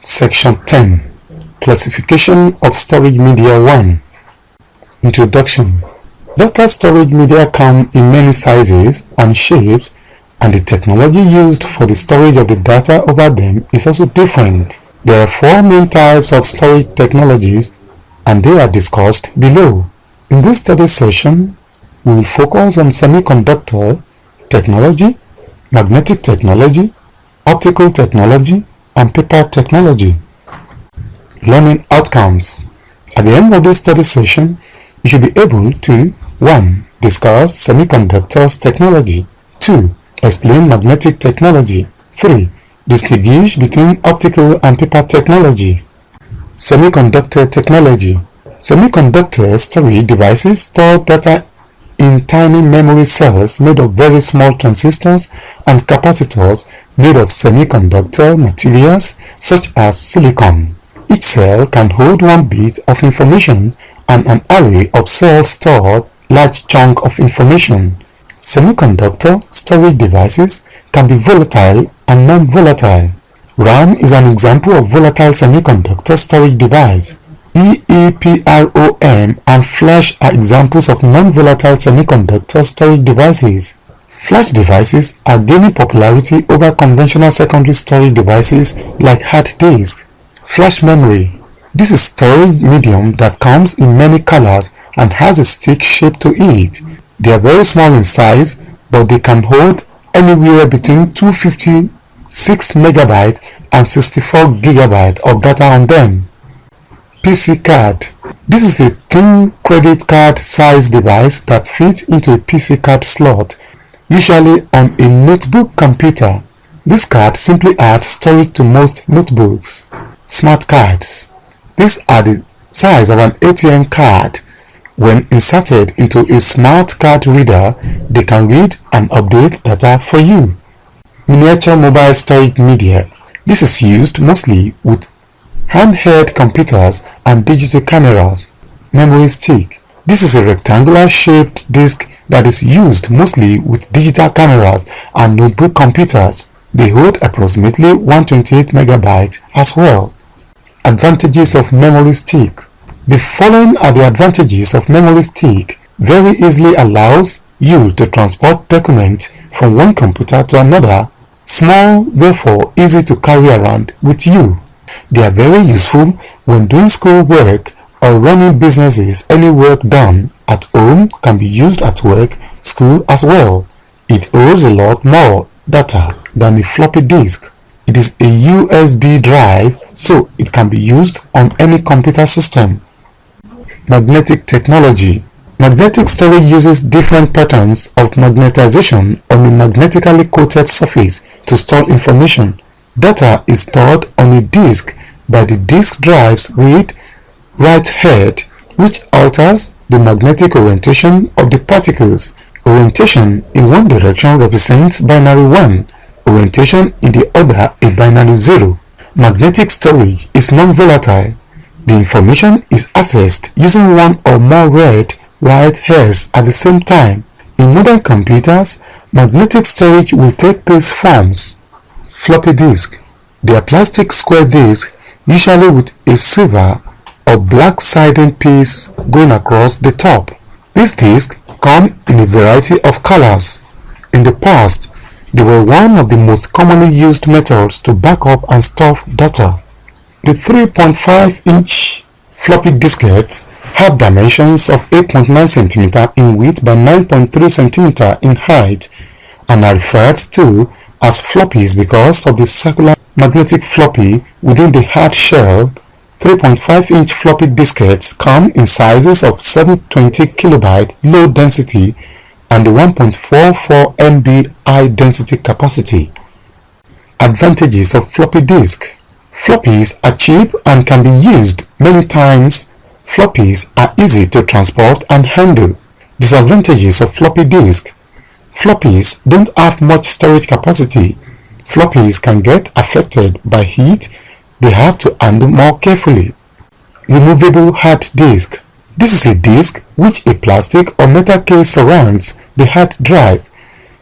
Section 10. Classification of storage media 1. Introduction. Data storage media come in many sizes and shapes, and the technology used for the storage of the data over them is also different. There are 4 main types of storage technologies, and they are discussed below. In this study session, we will focus on semiconductor technology, magnetic technology, optical technology, and paper technology. Learning outcomes. At the end of this study session, you should be able to 1. Discuss semiconductors technology. 2. Explain magnetic technology. 3. Distinguish between optical and paper technology. Semiconductor technology. Semiconductor storage devices store data in tiny memory cells made of very small transistors and capacitors made of semiconductor materials such as silicon. Each cell can hold 1 bit of information, and an array of cells store large chunk of information. Semiconductor storage devices can be volatile and non-volatile. RAM is an example of volatile semiconductor storage device. EEPROM and flash are examples of non-volatile semiconductor storage devices. Flash devices are gaining popularity over conventional secondary storage devices like hard disk. Flash memory. This is storage medium that comes in many colors and has a stick shape to it. They are very small in size, but they can hold anywhere between 256 MB and 64 GB of data on them. PC card. This is a thin credit card size device that fits into a PC card slot, usually on a notebook computer. This card simply adds storage to most notebooks. Smart cards. These are the size of an ATM card. When inserted into a smart card reader, they can read and update data for you. Miniature mobile storage media. This is used mostly with handheld computers and digital cameras. Memory stick. This is a rectangular shaped disk that is used mostly with digital cameras and notebook computers. They hold approximately 128 MB as well. Advantages of memory stick. The following are the advantages of memory stick. Very easily allows you to transport documents from one computer to another. Small, therefore easy to carry around with you. They are very useful when doing school work or running businesses. Any work done at home can be used at work, school as well. It holds a lot more data than a floppy disk. It is a USB drive, so it can be used on any computer system. Magnetic technology. Magnetic storage uses different patterns of magnetization on a magnetically coated surface to store information. Data is stored on a disk by the disk drive's right head, which alters the magnetic orientation of the particles. Orientation in one direction represents binary 1, orientation in the other a binary 0. Magnetic storage is non-volatile. The information is accessed using one or more right heads at the same time. In modern computers, magnetic storage will take these forms. Floppy disk. They are plastic square disks, usually with a silver or black siding piece going across the top. These disks come in a variety of colors. In the past, they were one of the most commonly used methods to back up and store data. The 3.5-inch floppy diskettes have dimensions of 8.9 cm in width by 9.3 cm in height and are referred to as floppies because of the circular magnetic floppy within the hard shell. 3.5-inch floppy diskettes come in sizes of 720 KB low density and the 1.44 MB high density capacity. Advantages of floppy disk. Floppies are cheap and can be used many times. Floppies are easy to transport and handle. Disadvantages of floppy disk. Floppies don't have much storage capacity. Floppies can get affected by heat. They have to handle more carefully. Removable hard disk. This is a disk which a plastic or metal case surrounds the hard drive.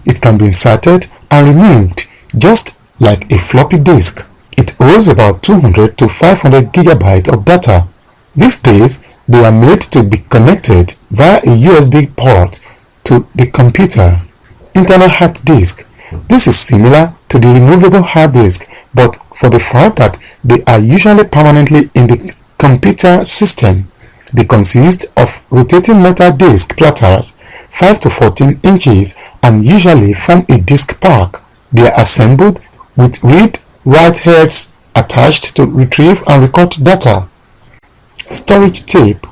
It can be inserted and removed just like a floppy disk. It holds about 200 to 500 gigabytes of data. These days, they are made to be connected via a USB port to the computer. Internal hard disk. This is similar to the removable hard disk, but for the fact that they are usually permanently in the computer system. They consist of rotating metal disk platters 5 to 14 inches and usually form a disk pack. They are assembled with read-write heads attached to retrieve and record data. Storage tape.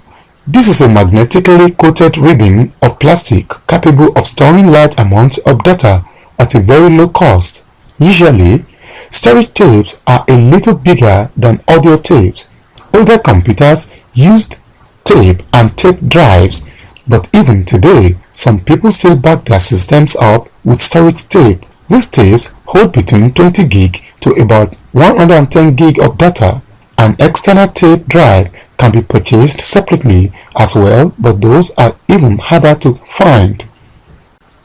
This is a magnetically coated ribbon of plastic capable of storing large amounts of data at a very low cost. Usually, storage tapes are a little bigger than audio tapes. Older computers used tape and tape drives, but even today, some people still back their systems up with storage tape. These tapes hold between 20 gig to about 110 gig of data. An external tape drive can be purchased separately as well, but those are even harder to find.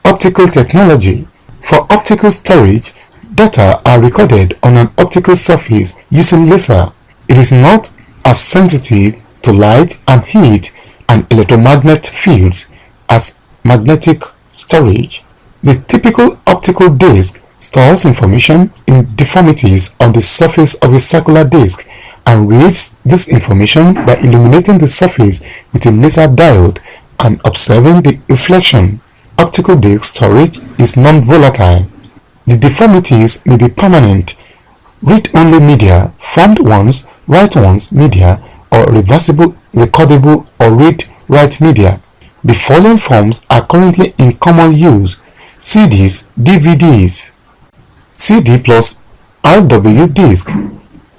Optical technology. For optical storage, data are recorded on an optical surface using laser. It is not as sensitive to light and heat and electromagnetic fields as magnetic storage. The typical optical disc stores information in deformities on the surface of a circular disc and reads this information by illuminating the surface with a laser diode and observing the reflection. Optical disc storage is non-volatile. The deformities may be permanent, read-only media, formed ones, write-once media, or reversible, recordable, or read-write media. The following forms are currently in common use: CDs, DVDs, CD plus RW disc,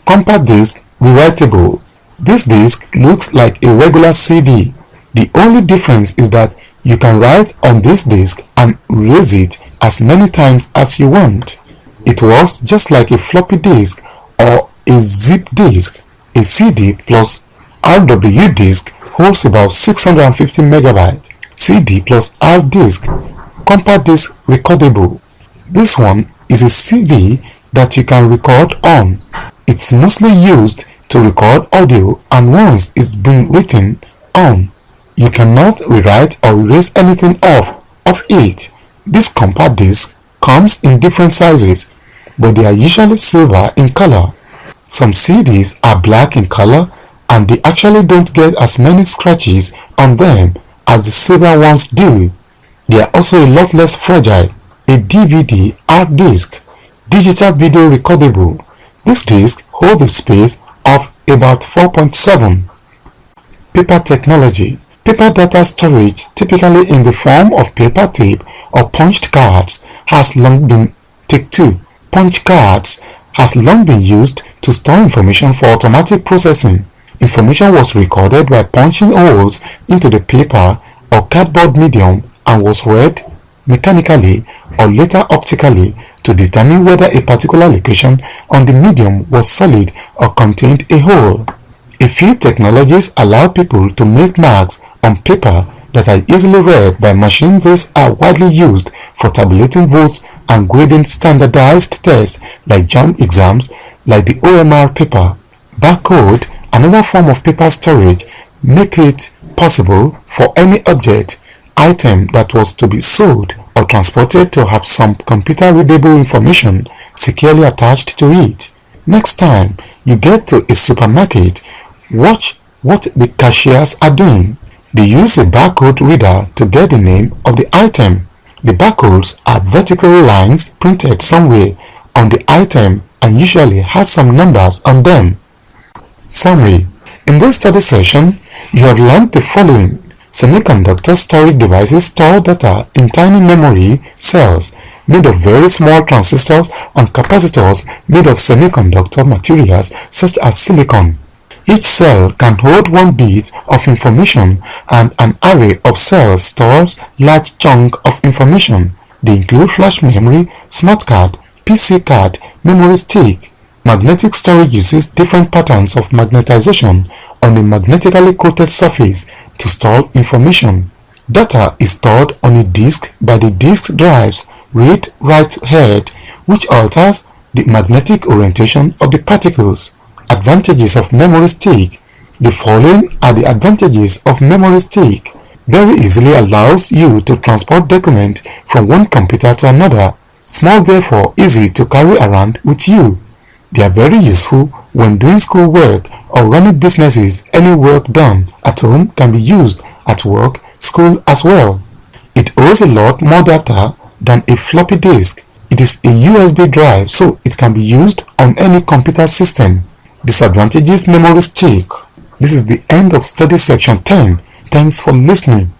compact disc, rewritable. This disc looks like a regular CD. The only difference is that you can write on this disc and erase it as many times as you want. It works just like a floppy disk or a zip disk. A CD plus RW disk holds about 650 megabytes. CD plus R disk, compact disc recordable. This one is a CD that you can record on. It's mostly used to record audio, and once it's been written on, you cannot rewrite or erase anything off of it. This compact disc comes in different sizes, but they are usually silver in color. Some CDs are black in color, and they actually don't get as many scratches on them as the silver ones do. They are also a lot less fragile. A DVD hard disk, digital video recordable. This disc holds a space of about 4.7. Paper technology. Paper data storage, typically in the form of paper tape or punched cards, has long been Take 2. Punch cards has long been used to store information for automatic processing. Information was recorded by punching holes into the paper or cardboard medium and was read mechanically or later optically to determine whether a particular location on the medium was solid or contained a hole. A few technologies allow people to make marks on paper that are easily read by machine. These are widely used for tabulating votes and grading standardized tests like JAMB exams, like the OMR paper. Barcode, another form of paper storage, make it possible for any object, item that was to be sold or transported to have some computer-readable information securely attached to it. Next time you get to a supermarket, watch what the cashiers are doing. They use a barcode reader to get the name of the item. The barcodes are vertical lines printed somewhere on the item and usually has some numbers on them. Summary. In this study session, you have learned the following. Semiconductor storage devices store data in tiny memory cells made of very small transistors and capacitors made of semiconductor materials such as silicon. Each cell can hold one bit of information, and an array of cells stores large chunk of information. They include flash memory, smart card, PC card, memory stick. Magnetic storage uses different patterns of magnetization on a magnetically coated surface to store information. Data is stored on a disk by the disk drive's read-write head, which alters The magnetic orientation of the particles. Advantages of memory stick. The following are the advantages of memory stick. Very easily allows you to transport documents from one computer to another. Small, therefore easy to carry around with you. They are very useful when doing school work or running businesses. Any work done at home can be used at work, school as well. It holds a lot more data than a floppy disk. It is a USB drive, so it can be used on any computer system. Disadvantages memory stick. This is the end of study section 10. Thanks for listening.